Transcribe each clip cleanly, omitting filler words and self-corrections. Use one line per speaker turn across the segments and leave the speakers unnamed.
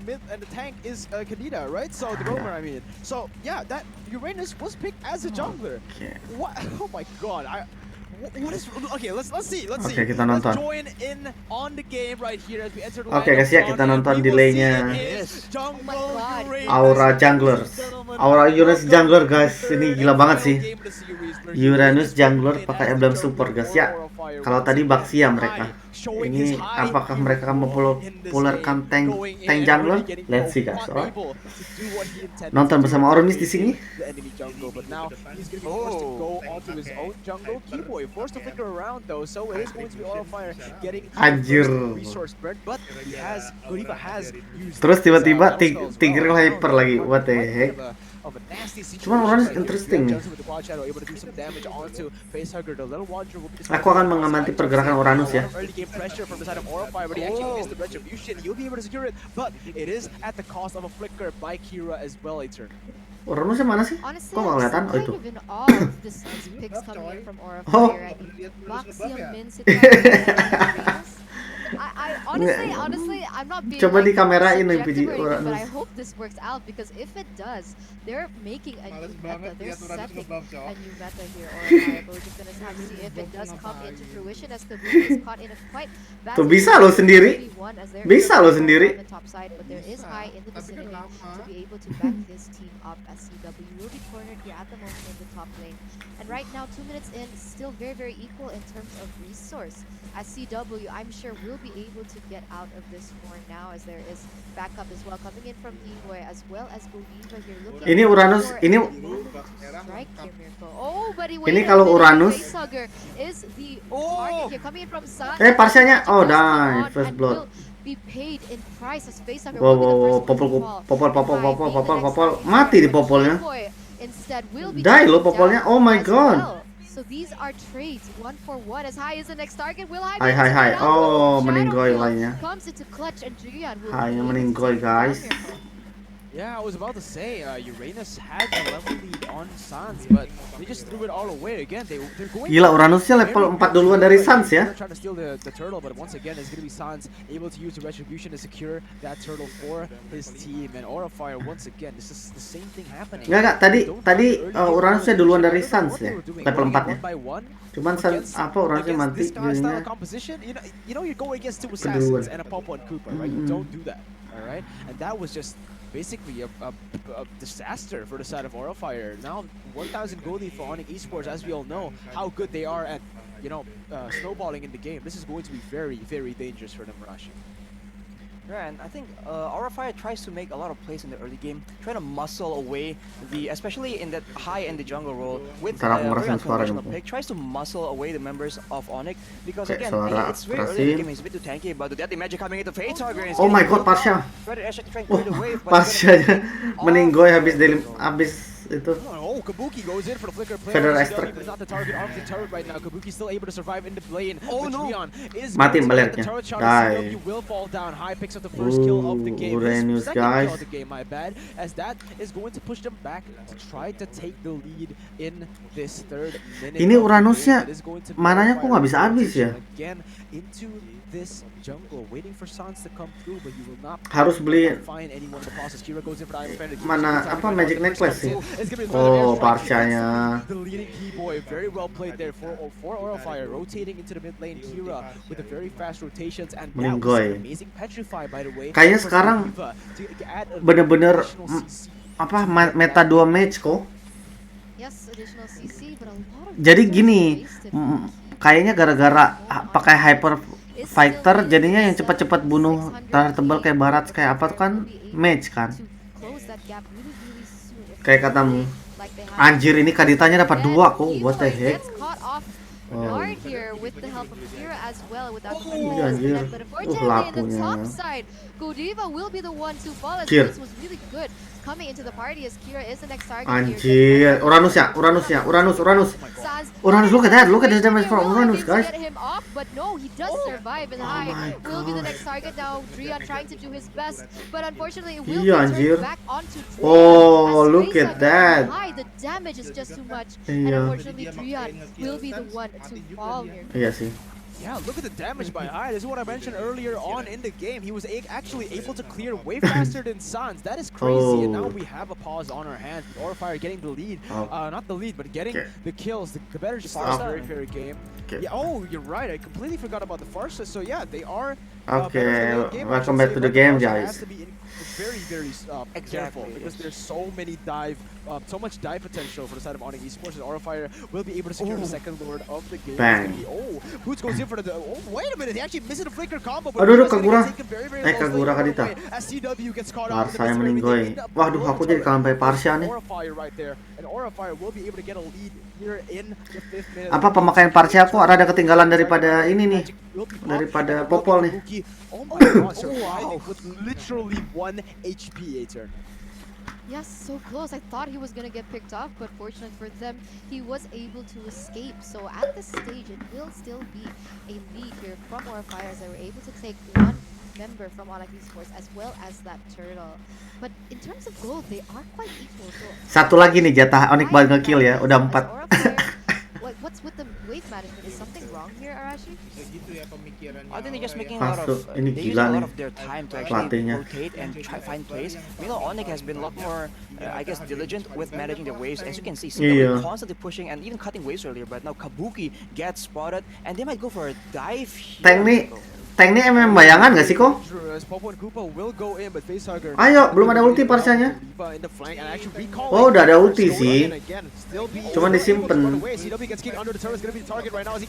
mid and the tank is Kadita, right? So the roamer, I mean. So yeah, that Uranus was picked as a jungler. What? Oh my god! What is okay? Let's see. Let's see.
Kita
Let's
nonton.
join in on the game right here as we enter the
Oke guys ya, kita nonton delaynya Aura Junglers. Aura Uranus Jungler guys, ini gila banget sih. Uranus Jungler pakai emblem support guys ya. Kalau tadi Baxia mereka. Ini apakah mereka mempopulerkan tank jungler? Let's see guys. Alright. Nonton bersama Onic di sini. Anjir. Terus tiba-tiba Tiger Hyper lagi. What the heck? Cuman Uranus interesting nih. Aku akan mengamati pergerakan Uranus ya. Uranusnya mana sih? Kok nggak kelihatan? Oh itu. Oh.
I honestly, I'm not being
coba di kamerain nih
but I hope this works out because if it does, they're making a new meta. They're setting a new meta here. Or we're just gonna have to see if it does come into fruition as Kabuki is caught in a quite bad.
Tuh bisa lo sendiri. Bisa lo sendiri.
Top side, but there is high in the vicinity to be able to back this team up as CW will be cornered here at the moment in the top lane. And right now, 2 minutes in, still very equal in terms of resource. As CW, I'm sure will be able to get out of this war now as there is backup as well coming in from Evoy as well as Godiva here looking.
Ini Uranus, ini kalau Uranus
is the target here coming in from Sun.
Parsianya die first blood.
Be paid in price as Facehugger
popol mati di popolnya. Die lo popolnya. Oh my god.
So these are trades, 1-for-1 as high as the next target will have.
Hai. Oh, meninggoy lainnya.
Comes into clutch and Drian will.
Hai, meninggoy guys.
Yeah, I was about to say Uranus had the level lead on Sans, but they just threw it all away again. They're going.
Gila, Uranusnya level 4 duluan dari Sans ya.
They're trying to steal the turtle, but once again it's gonna be Sans able to use the retribution to secure that turtle for his team. And Aura Fire once again, this is the same thing happening.
Enggak, tadi Uranusnya duluan dari Sans ya, level 4-nya. Cuman Sans Uranusnya mati jadinya.
You know you're going against two assassins and a Popo and Koopa, right? You don't do that, all right? And that was just basically a disaster for the side of Aura Fire. Now 1,000 goldie for Onic Esports, as we all know how good they are at, snowballing in the game. This is going to be very dangerous for them, Rashi.
Yeah, and I think Aura Fire tries to make a lot of plays in the early game, trying to muscle away especially in that high end jungle role with the unconventional pick, tries to muscle away the members of Onic because again it's very early in the game, he's a bit too tanky, but the magic coming into Facehugger.
Oh my god, Pasha. Pasha meninggoy habis itu.
Oh, Kabuki goes in for the flicker play. But it's not the target of the turret right now. Kabuki still able to survive in the lane. Oh no!
Mati baliknya. Die.
Will fall down. High picks up the first kill of the game.
Uranus guys.
Kill of the game, my bad. As that is going to push them back to try to take the lead in this third minute.
Ini Uranusnya mananya kok nggak bisa habis ya?
Again into this jungle, waiting for Sans to come through, but you will not
harus beli mana apa magic necklace sih. Oh, Parchanya.
The leading key boy, very well played there for Aura Fire, rotating into the mid lane. Kira with the very fast rotations and that was amazing petrify by the way.
Kayaknya sekarang bener-bener meta 2 match kok. Jadi gini, kayaknya gara-gara pakai hyper fighter jadinya yang cepat-cepat bunuh darah tebal kayak Barat kayak apa tuh kan match kan. Kayak katamu. Anjir, ini Kaditanya dapat 2 kok. What the heck? Anjir. Lapunya.
Coming into the party as Kira is the next target.
Anjir, Uranus. Uranus, look at that damage from Uranus, guys.
But no, he does survive and high will be the next target now. Drian trying to do his best, but unfortunately it will be turned back onto Drian.
Oh, look at that.
The damage is just too much. And unfortunately Drian will be the one to fall here.
Iya sih.
Yeah, look at the damage by High. This is what I mentioned earlier on in the game. He was actually able to clear way faster than Sans. That is crazy. And now we have a pause on our hands. Orifire getting the lead. Not the lead, but getting the kills. The better start. Very fair game. Yeah, oh, you're right. I completely forgot about the Farsa. So yeah, they are.
Okay, welcome back to the game, guys.
Very careful because there's so much dive potential for the side of Onic Esports, and Orifire will be able to secure the second lord of the game.
Bang.
Boots goes in for the. Oh, wait a minute! He actually missed the flicker combo.
Aduh, Kagura. Kagura Kadita.
As CW gets caught
Parsa yang meninggoy. Waduh, aku jadi kalah by Parsa nih.
Orifire right there, and Orifire will be able to get a lead here in the 5th minute.
Apa pemakaian Parsa aku rada ketinggalan daripada ini nih. Daripada Popol nih.
Oh my god, surviving with literally 1 HP, Aether.
Yes, so close. I thought he was going to get picked off, but fortunately for them, he was able to escape. So at this stage, it will still be a lead here from Orifire as they were able to take one member from Onic Esports as well as that turtle. But in terms of gold, they are quite equal. So
satu lagi nih jatah Onic buat nge-kill ya, udah 4.
What's with the wave management? Is something wrong here, Arashi?
I think they're just making a lot of their time to actually rotate and try find plays. Meanwhile, Onic has been a lot more, I guess, diligent with managing their waves. As you can see, they're constantly pushing and even cutting waves earlier. But now Kabuki gets spotted, and they might go for a dive here.
Tank nih MM bayangan gak sih kok? Ayo, belum ada ulti Parsanya. Oh, udah ada ulti sih. Cuman disimpen.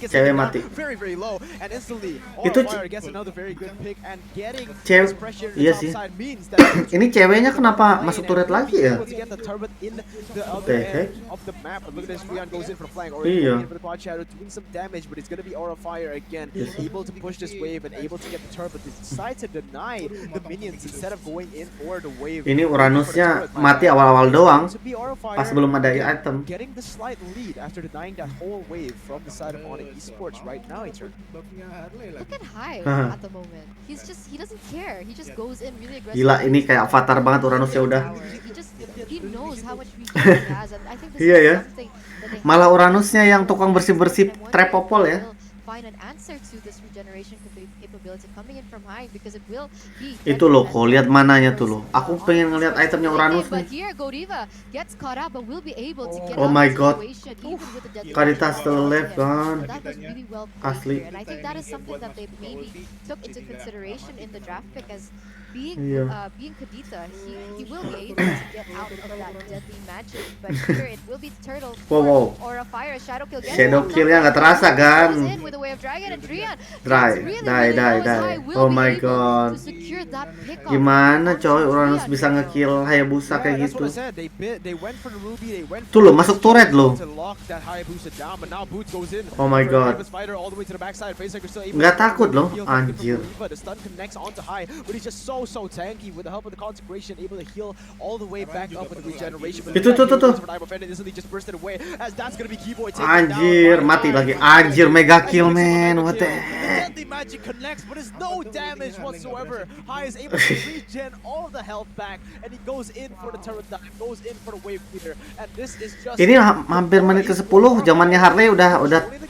Cewek mati. Itu cewek. Iya sih. Ini ceweknya kenapa masuk turret lagi ya? Iya.
Able to get the turret, but they decide to deny the minions instead of going in for the wave.
Ini Uranusnya mati awal-awal doang, pas belum ada item.
Getting the slight lead after denying that whole wave from the side of Onic Esports right now.
Look at High at the moment. He doesn't care. He just goes in really aggressive.
Gila, ini kayak avatar banget Uranusnya udah.
He knows how much resource he has, and I think this
is
something that they
malah Uranusnya yang tukang bersih-bersih trap popol ya.
Find an answer to this regeneration capability coming in from High because it will be.
Itu loh, kok lihat mananya tuh loh. Aku pengen ngeliat itemnya Uranus nih.
But here Godiva gets caught up, but will be able to get
oh my god.
Kadita
still alive kan.
That was really well
Asli.
and I think that is something that they maybe took into consideration in the draft pick as being Kadita, he will be able to get out of that deadly magic. But here it will be Turtle or a fire shadow kill.
Shadow killnya nggak terasa kan?
With the way of Dragon and Drian.
Die. Oh my god. Gimana coy Uranus bisa ngekill Hayabusa kayak gitu? Tuh lo masuk turret lo. Oh my god. Nggak takut loh, anjir.
So tanky with the help of the consecration, able to heal all the way back up with the regeneration.
Itu anjir, mati lagi. Anjir, mega kill man. What the heck?
Deadly magic connects, but it's no damage whatsoever. High is able to regen all the health back, and he goes in for the turret dive, goes in for the wave clear, and this is just.
Ini hampir menit ke 10, zamannya Harley udah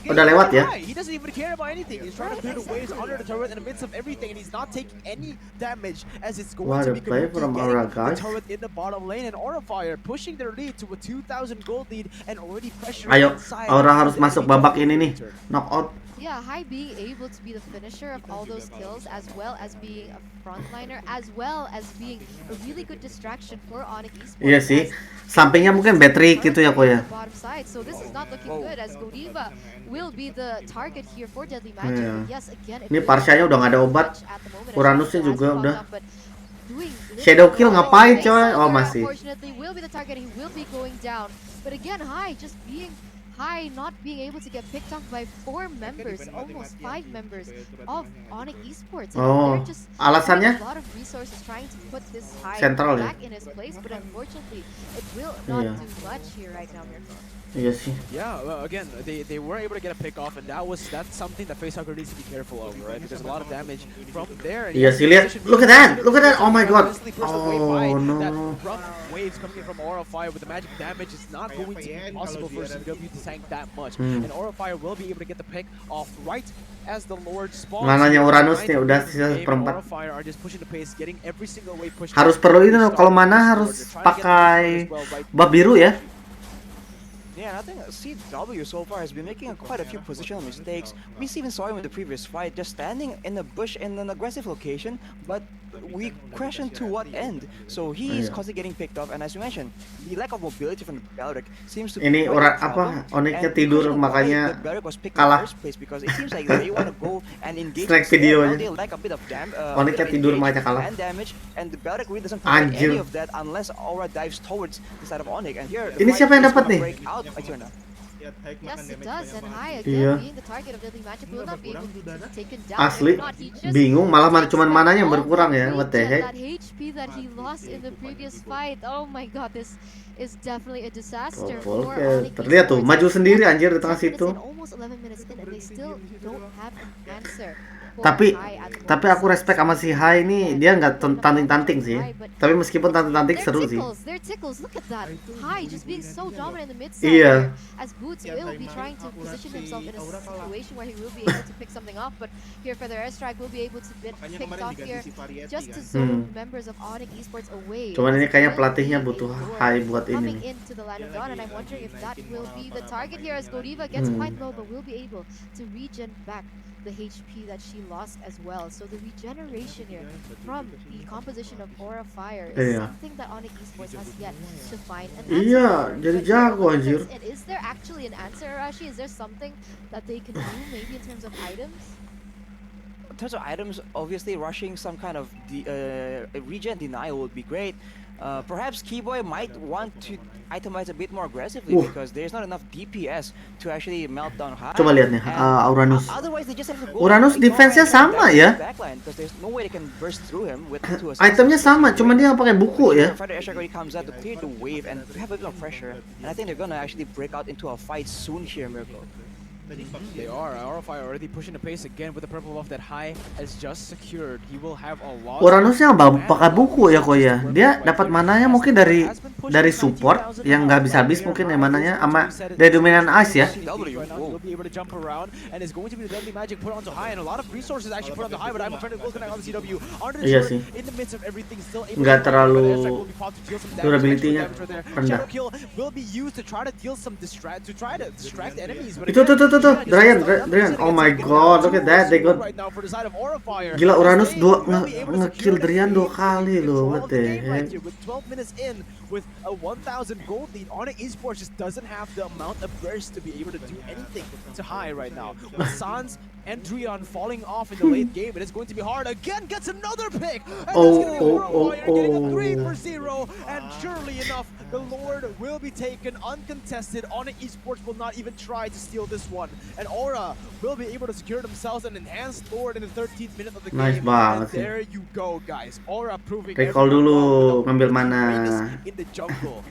lewat ya.
He doesn't even care about anything. He's trying to clear the waves under the turret in the midst of everything, and he's not taking any damage. As it's going to be
play from Aura, guys.
The turret in the bottom lane, and Orifire pushing their lead to a 2,000 gold lead and already pressuring.
Ayo, Aura harus masuk babak ini nih, knockout.
Yeah, High being able to be the finisher of all those kills, as well as being a frontliner, as well as being a really good distraction for Onic Esports.
Iya sih, sampingnya mungkin battery gitu ya kok ya.
So this is not looking good as Godiva will be the target here for Deadly Magic. Yes, again.
Ini Parsanya udah nggak ada obat, Uranusnya juga udah. Shadow kill ngapain coy? Oh masih.
Unfortunately, will be the target. He will be going down. But again, High just being High, not being able to get picked off by 4 members, almost 5 members of Onic Esports.
Oh, alasannya?
A lot of resources trying to put this High
Central
back in his place, but unfortunately, it will not do much here right now.
Iya sih.
Yeah, well, again, they were able to get a pick off, and that's something that Facehugger needs to be careful of, right? Because a lot of damage from there.
Iya sih, lihat. Look at that. Look at that. Oh my god. Oh no.
That rough waves coming in from Aura of Fire with the magic damage is not going to be possible for CW to tank that much. And Aura of Fire will be able to get the pick off right as the Lord spawns.
Mananya Uranus nih udah sisa
Aura
seperempat.
of Fire are just pushing the pace, getting every single wave pushed.
Harus perlu ini loh, kalau mana harus pakai bab biru ya.
Yeah, and I think CW so far has been making quite a few positional mistakes. We even saw him in the previous fight, just standing in the bush in an aggressive location, but we question to what end. So he's constantly getting picked off, and as you mentioned, the lack of mobility from the Balric seems to be
ini Onicnya tidur makanya kalah.
because it seems like they want to go and engage.
Snack videonya.
They lack a bit of
Onicnya tidur makanya kalah.
Damage, and the Balric really doesn't provide any of that unless Aura dives towards the side of Onic. And here,
ini siapa yang dapat nih?
Yes, it does, and High again being the target of Deadly Magic will not be able to be taken down.
Asli, bingung malah cuman mananya yang berkurang ya. What the heck?
That HP that he lost in the previous fight. Oh my god, this is definitely a disaster for Onic.
Terlihat tuh, maju sendiri anjir di tengah situ.
Almost 11 minutes in and they still don't have an answer.
Tapi aku respect sama si Hai ini, dia nggak tanting-tanting sih. Tapi meskipun tanting-tanting seru sih.
Look at that. Hai just being so dominant in the mid side.
Iya.
As Boots will be trying to position himself in a situation where he will be able to pick something off, but here for the airstrike will be able to pick off here just to zone members of Onic Esports away.
Cuman ini kayaknya pelatihnya butuh Hai buat ini.
Coming into the line of dawn, and I'm wondering if that will be the target here as Godiva gets quite low, but will be able to regen back the HP that she lost as well. So the regeneration here from the composition of Aura Fire is something that Onic Esports has yet to find an answer.
Iya, jadi jago anjir.
And is there actually an answer, Arashi? Is there something that they can do maybe in terms of items?
In terms of items, obviously rushing some kind of regen denial would be great. Perhaps Keyboy might want to itemize a bit more aggressively because there's not enough DPS to actually melt down High.
Coba lihat nih, Uranus.
Otherwise they just have to go
Uranus defense-nya sama ya.
Because there's no way they can burst through him with
itemnya sama, cuman dia nggak pakai buku ya.
Fighter Airstrike already comes out to clear the wave and have a bit of pressure. And I think they're gonna actually break out into a fight soon here, Miracle.
They are. Aura Fire already pushing the pace again with the purple buff that High has just secured. He will have a lot.
Uranusnya pakai buku ya kok ya. Dia dapat mananya mungkin dari support yang nggak habis-habis mungkin ya mananya sama dari dominan ice ya.
Will be able to jump around and is going to be the deadly magic put onto High and a lot of resources actually put onto High, but I'm afraid it will connect on the CW.
Iya sih.
In the midst of everything still able
nggak terlalu durability-nya rendah.
Shadow kill will be used to try to deal some distract enemies.
Itu tuh, Drian, oh my god, look at that, they got. Gila, Uranus nge-kill Drian 2 kali loh, what the heck.
With 12 minutes in, with a 1,000 gold lead, Onic Esports just doesn't have the amount of burst to be able to do anything to High right now. With Sans and Drian falling off in the late game, it is going to be hard. Again, gets another pick, and getting a 3-0, and surely enough, the Lord will be taken uncontested. Onic Esports will not even try to steal this one. And Aura will be able to secure themselves an enhanced Lord in the 13th minute of the game.
Nice banget sih.
There you go, guys. Aura proving
recall dulu, ngambil mana.
In the jungle.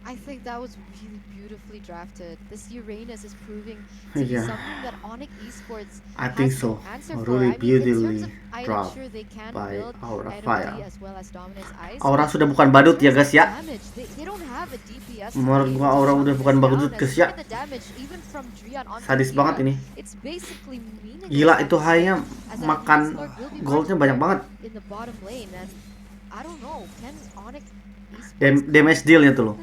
I think that was really beautifully drafted. This Uranus is proving to be something that Onic Esports
I think so. Really beautifully drafted by Aura Fire.
As well as Dominance Ice.
Aura sudah bukan badut ya guys ya.
They don't have a DPS.
Menurut gua Aura udah bukan badut guys ya. Sadis banget ini. Gila itu High-nya makan goldnya banyak banget.
In the bottom lane, and I don't know, can Onic
damage deal-nya tuh loh.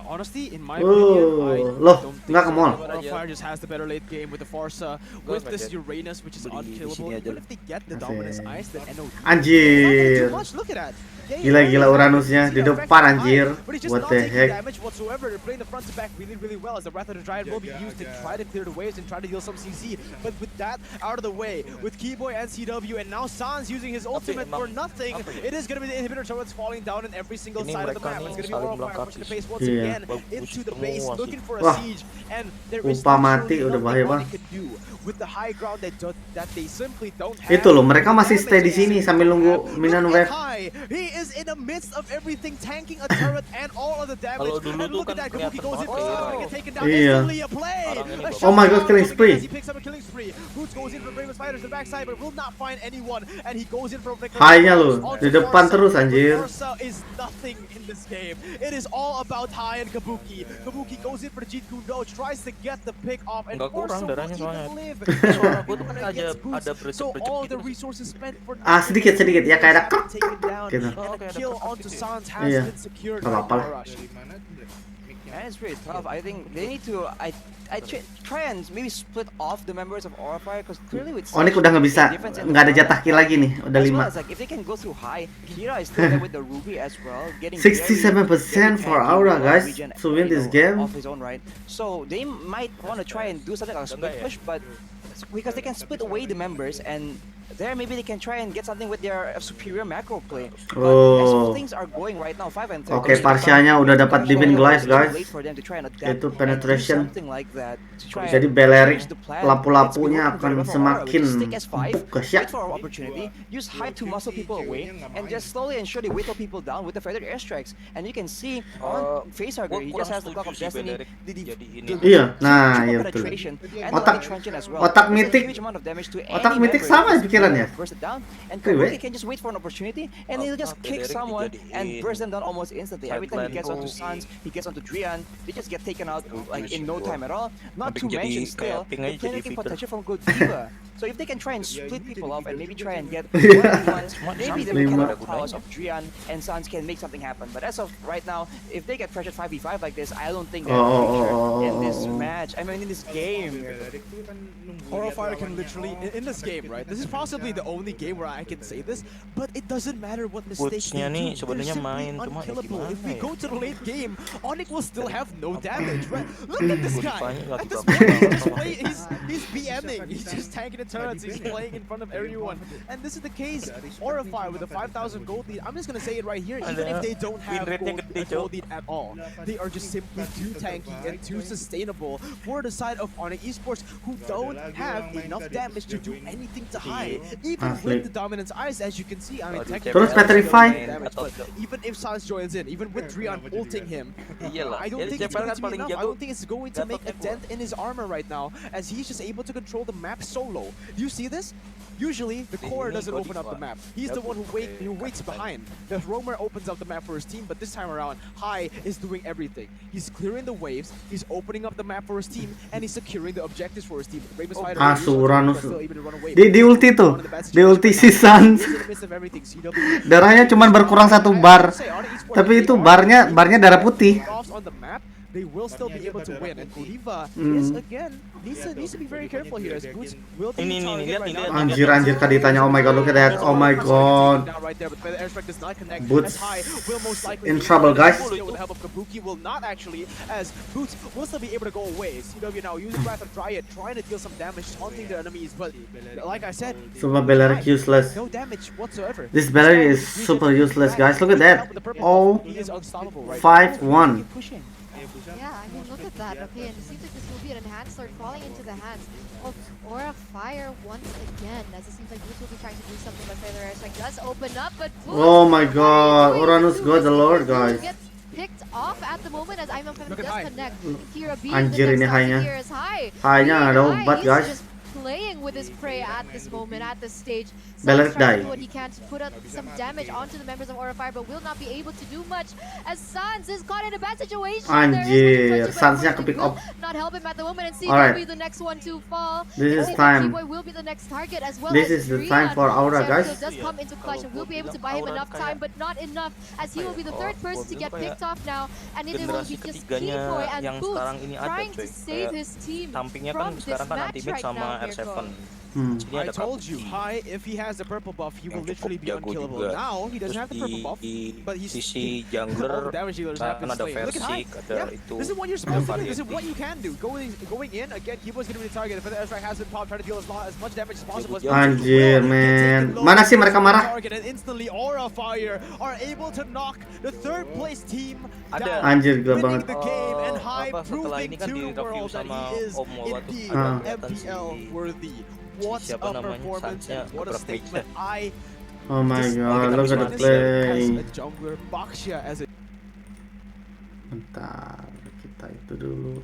Honestly, in my opinion,
nggak ke mall.
Fire just has the better late game with the Forza, with this Uranus, which is unkillable. Even if they get the Dominance Ice, then NOD.
Anjir.
Look at that.
Gila Uranusnya di depan anjir. What the heck?
Damage whatsoever. They're playing the front to back really well as the Wrath of the Dryad will be used to try to clear the waves and try to deal some CC. But with that out of the way, with Keyboy and CW, and now Sans using his ultimate for nothing, it is going to be the inhibitor turrets falling down in every single side of the map. It's going to be Aura Fire pushing the base once again into the base, looking for a siege. And there is
mati udah bahaya banget.
With the high ground that they simply don't have.
Itu loh, mereka masih stay di sini sambil nunggu minion wave.
He is in the midst of everything, tanking a turret and all of the damage. And look at that, Kabuki goes in, gonna get taken down. Instantly a play.
Oh my god, killing spree.
He picks up a killing spree. Boots goes in for Bravest Fighters to the backside, but will not find anyone. And he goes in for
High-nya lu, di depan terus anjir.
Forza is nothing in this game. It is all about High and Kabuki. Kabuki goes in for the Jeet Kune Do, tries to get the pick off, and Forza will even live. So all the resources spent for
sedikit ya kayak ada krek
taken down,
gitu.
and a kill onto Sans has been secured by Rush.
And it's really tough. I think they need to try and maybe split off the members of Aura Fire, because clearly with
Onic udah nggak bisa, nggak ada jatah kill lagi nih, udah 5.
Well, like if they can go through High, Kira is still there with the Ruby as well, getting
67% for Aura, guys, to win this game.
Off his own right. So they might want to try and do something like a split push, but because they can split away the members, and there maybe they can try and get something with their superior macro play. But as things are going right now, 5 and 3.
Oke, Parsianya udah dapat Divine Glass, guys. Itu penetration. Jadi Belerik lapu-lapunya akan semakin dahsyat.
Use High to muscle people away and just slowly and surely whittle people down with the feathered airstrikes. And you can see on Facehugger, he just has the Clock of Destiny.
Iya, nah iya betul. Otak mitik sama pikirannya.
And Kabuki can just wait for an opportunity and he'll just kick someone and burst them down almost instantly. Every time he gets onto Sans, he gets onto Drian, they just get taken out like in no time at all. Not to mention still the playmaking potential from good Diva. So if they can try and split people off and maybe try and get maybe the mechanical powers of Drian and Sans can make something happen. But as of right now, if they get pressured 5v5 like this, I don't think they're in this match. I mean in this game.
Aura Fire can literally, in this game, right? This is possibly the only game where I can say this, but it doesn't matter what mistakes they do. They're simply unkillable. If we go to the late game, Onic will still have no damage, right? Look at this guy. At this point, he's BMing. He's just tanking the turrets. He's playing in front of everyone. And this is the case. Aura Fire with a 5,000 gold lead. I'm just gonna say it right here. Even if they don't have gold lead at all, they are just simply too tanky and too sustainable for the side of Onic Esports, who don't have enough damage to do anything to High. Even with the Dominance Eyes, as you can see, I mean,
Terus Petrify.
even if Sans joins in, even with Drian ulting him, I don't think it's going to be enough. I don't think it's going to make a dent in his armor right now, as he's just able to control the map solo. Do you see this? Usually, the core doesn't open up the map. He's the one who waits behind. The roamer opens up the map for his team, but this time around, High is doing everything. He's clearing the waves, he's opening up the map for his team, and he's securing the objectives for his team.
Uranus. Di ulti tuh, di ulti si Sans. Darahnya cuma berkurang 1 bar, tapi itu barnya darah putih.
They will still be able to win, and Oliva is again needs to be very careful here, as Boots will be targeted right now.
Anjir kaditanya, oh my god, look at that, oh my god. Boots in trouble, guys.
With the help of Kabuki will not actually, as Boots will still be able to go away. CW now using Wrath of Dryad, trying to deal some damage, taunting their enemies, but like I said,
Super Belerik useless.
no damage whatsoever.
This Belerik is super useless, guys. Look at that. Oh, 5-1.
Yeah, I mean, look at that. Okay, and it seems like this will be an enhanced start falling into the hands of Aura Fire once again, as it seems like Boots will be trying to do something, but Feather Airstrike does open up, but Boots,
oh my god, Uranus got the Lord, guys.
Gets picked off at the moment as Imam does connect. Kira B
Anjir, ini High-nya. High-nya nggak ada obat, guys.
Playing with his prey at this moment, at this stage.
Belerik die.
What he can to put up some damage onto the members of Aura Fire, but will not be able to do much as Sans is caught in a bad situation.
Anjir, Sans-nya ke pick up.
Not help him at the moment, and C will be the next one to fall.
This is time.
Will be the next target as well.
This is the time for Aura, guys.
Does come into clutch and will be able to buy him enough time, but not enough, as he will be the third person to get picked off now, and it will be just Keyboy and Boots trying to save his team from this match right now.
I told you, High, if he has the purple buff, he will literally be unkillable. Now, he doesn't have the purple buff, but he's all the damage dealers have been slain. Look at High. Yep. This is what you're supposed to do. This is what you can do. Going in, again, Keyboy's going to be the target. If the airstrike has been popped, try to deal as much damage as possible.
Anjir, man. Mana sih mereka marah?
And instantly, Aura Fire are able to knock the third place team down.
Anjir, gila banget.
The game, and High proving to the world that he is indeed MPL worthy. What a performance and what a statement. I
Oh my
This
god, look at the
Uranus
play.
as a jungler, Baxia as a
Bentar, kita itu dulu.